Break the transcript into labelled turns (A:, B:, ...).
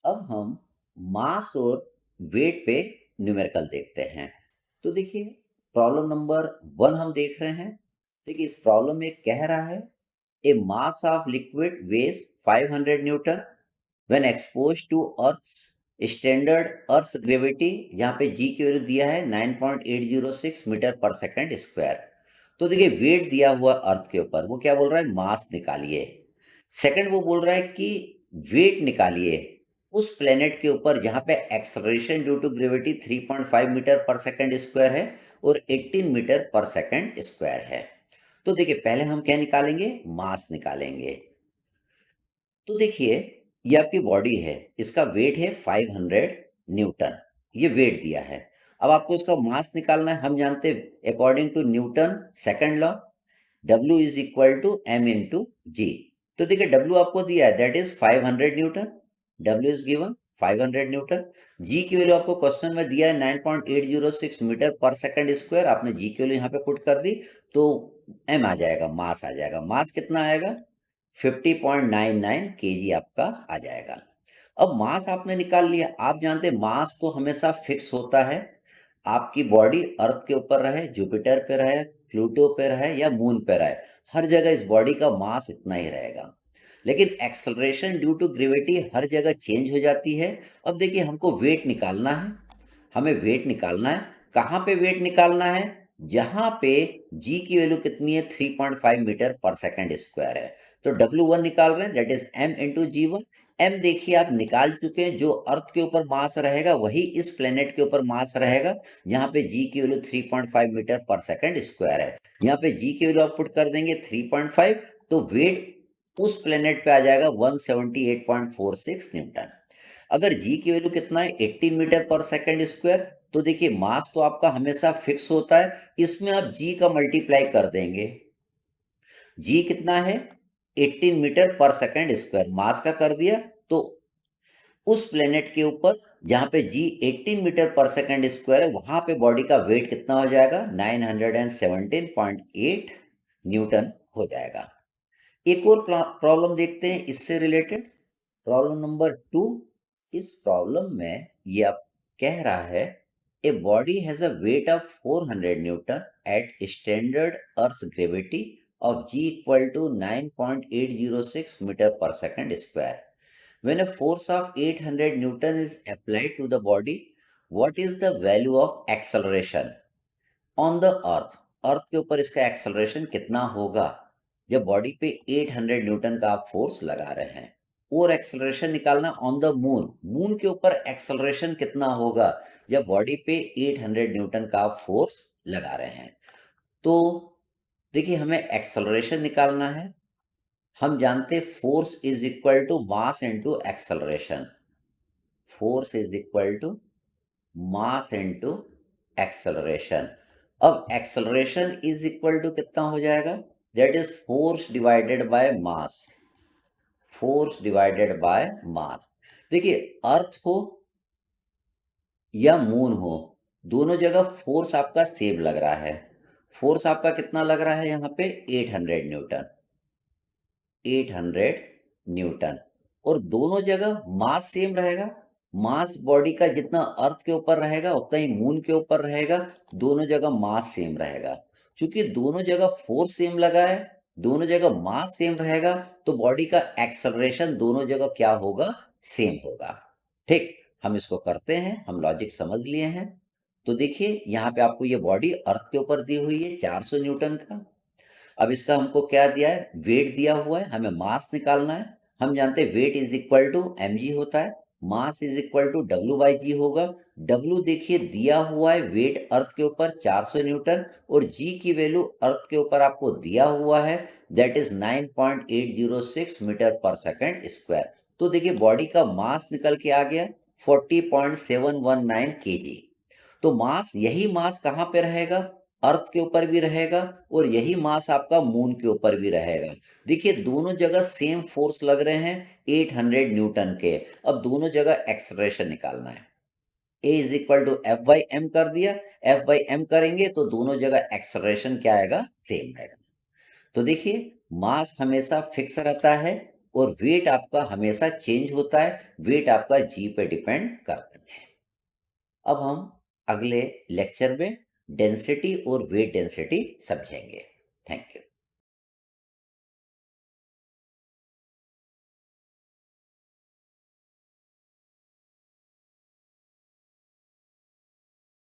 A: अब हम मास और वेट पे न्यूमेरिकल देखते हैं। तो देखिए, प्रॉब्लम नंबर 1 हम देख रहे हैं। देखिए, इस प्रॉब्लम में कह रहा है a mass of liquid weighs 500 newton when exposed to earth's standard earth gravity. यहाँ पे जी की वैल्यू दिया है 9.806 मीटर पर सेकंड स्क्वायर। तो देखिए, वेट दिया हुआ अर्थ के ऊपर, वो क्या बोल रहा है, मास निकालिए। सेकंड वो बोल रहा है कि वेट निकालिए उस प्लेनेट के ऊपर जहां पे acceleration due to gravity 3.5 metre पर सेकंड स्क्वायर है और 18 मीटर पर सेकंड स्क्वायर है। तो देखिए, पहले हम क्या निकालेंगे, मास निकालेंगे। तो देखिए, ये आपकी बॉडी है, इसका वेट है 500 न्यूटन, ये वेट दिया है। अब आपको इसका मास निकालना है। हम जानते हैं according to Newton second law, W is equal to M into G. तो देखिए, W आपको दिया है, that is 500 newton. W is given 500 newton. G की वैल्यू आपको क्वेश्चन में दिया है 9.806 मीटर पर सेकंड स्क्वायर। आपने G की वैल्यू यहाँ पे पुट कर दी तो M आ जाएगा, मास आ जाएगा। मास कितना आएगा, 50.99 केजी आपका आ जाएगा। अब मास आपने निकाल लिया। आप जानते हैं मास तो हमेशा फिक्स होता है। आपकी बॉडी अर्थ के ऊपर रहे, जुपिटर पे रहे, प्लूटो पे रहे या मून पे रहे, हर जगह इस बॉडी का मास इतना ही रहेगा। लेकिन एक्सेलरेशन ड्यू टू ग्रेविटी हर जगह चेंज हो जाती है। अब देखिए, हमको वेट निकालना है। हमें वेट निकालना है। कहाँ पे वेट निकालना है, जहां पे जी की वैल्यू कितनी है, 3.5 मीटर पर सेकंड स्क्वायर है। तो W1 निकाल रहे हैं, that is M into G1। M देखिए आप निकाल चुके हैं। जो अर्थ के ऊपर मास रहेगा वही इस प्लेनेट के ऊपर मास रहेगा, जहां पे G की वैल्यू 3.5 मीटर पर सेकंड स्क्वायर है। यहाँ पे G की वैल्यू आप पुट कर देंगे 3.5, तो वेट उस प्लेनेट पे आ जाएगा 178.46 न्यूटन। अगर जी की वैल्यू कितना है, 18 मीटर पर सेकंड स्क्वायर, तो देखिए मास तो आपका हमेशा फिक्स होता है, इसमें आप जी का मल्टीप्लाई कर देंगे। जी कितना है, 18 मीटर पर सेकंड स्क्वायर, मास का कर दिया। तो उस प्लेनेट के ऊपर जहां पे जी 18 मीटर पर सेकंड स्क्वायर है, वहां पे बॉडी का वेट कितना हो जाएगा, 917.8 न्यूटन हो जाएगा। एक और प्रॉब्लम देखते हैं इससे रिलेटेड, प्रॉब्लम नंबर 2। इस प्रॉब्लम में ये आप कह रहा है a body has a weight of 400 newton at standard earth gravity of G equal to 9.806 metre पर second square. When a force of 800 Newton is applied to the body, what is the value of acceleration on the earth? अर्थ के ऊपर इसका acceleration कितना होगा जब body पे 800 Newton का आप फोर्स लगा रहे हैं। और एक्सेलरेशन निकालना ऑन द मून, मून के ऊपर एक्सेलरेशन कितना होगा जब बॉडी पे 800 न्यूटन का आप फोर्स लगा रहे हैं। तो देखिए, हमें एक्सेलरेशन निकालना है। हम जानते हैं force is equal to mass into acceleration. Force is equal to mass into acceleration. अब एक्सेलरेशन इज इक्वल टू कितना हो जाएगा, that is force divided by mass. Force divided by mass. देखिए, अर्थ हो या मून हो, दोनों जगह फोर्स आपका सेम लग रहा है। फोर्स आपका कितना लग रहा है यहाँ पे, 800 न्यूटन। 800 न्यूटन। और दोनों जगह मास सेम रहेगा। मास बॉडी का जितना अर्थ के ऊपर रहेगा उतना ही मून के ऊपर रहेगा। दोनों जगह मास सेम रहेगा। क्योंकि दोनों जगह फोर्स सेम लगा है, दोनों जगह मास सेम रहेगा, तो बॉडी का एक्सेलरेशन दोनों जगह क्या होगा, सेम होगा। ठीक, हम इसको करते हैं, हम लॉजिक समझ लिए हैं। तो देखिए, यहाँ पे आपको ये बॉडी अर्थ के ऊपर दी हुई है 400 न्यूटन का। अब इसका हमको क्या दिया है, वेट दिया हुआ है, हमें मास निकालना है। हम जानते हैं weight is equal to mg होता है, mass is equal to W/g होगा। W देखिए दिया हुआ है वेट अर्थ के ऊपर 400 न्यूटन, और g की वैल्यू अर्थ के ऊपर आपको दिया हुआ है, दैट इज 9.806 मीटर पर सेकंड स्क्वायर। तो देखिए, बॉडी का मास निकल के आ गया 40.719 केजी। तो मास, यही मास कहाँ पे रहेगा, अर्थ के ऊपर भी रहेगा, और यही मास आपका मून के ऊपर भी रहेगा। देखिए, दोनों जगह सेम फोर्स लग रहे हैं 800 न्यूटन के। अब दोनों जगह एक्सेलरेशन निकालना है। A is equal to F by M कर दिया। एफ बाई एम करेंगे तो दोनों जगह एक्सेलरेशन क्या आएगा, सेम आएगा। तो देखिए, मास हमेशा फिक्स रहता है, और वेट आपका हमेशा चेंज होता है, वेट आपका जी पे डिपेंड करता है। अब हम अगले लेक्चर में डेंसिटी और वेट डेंसिटी समझेंगे। Thank you.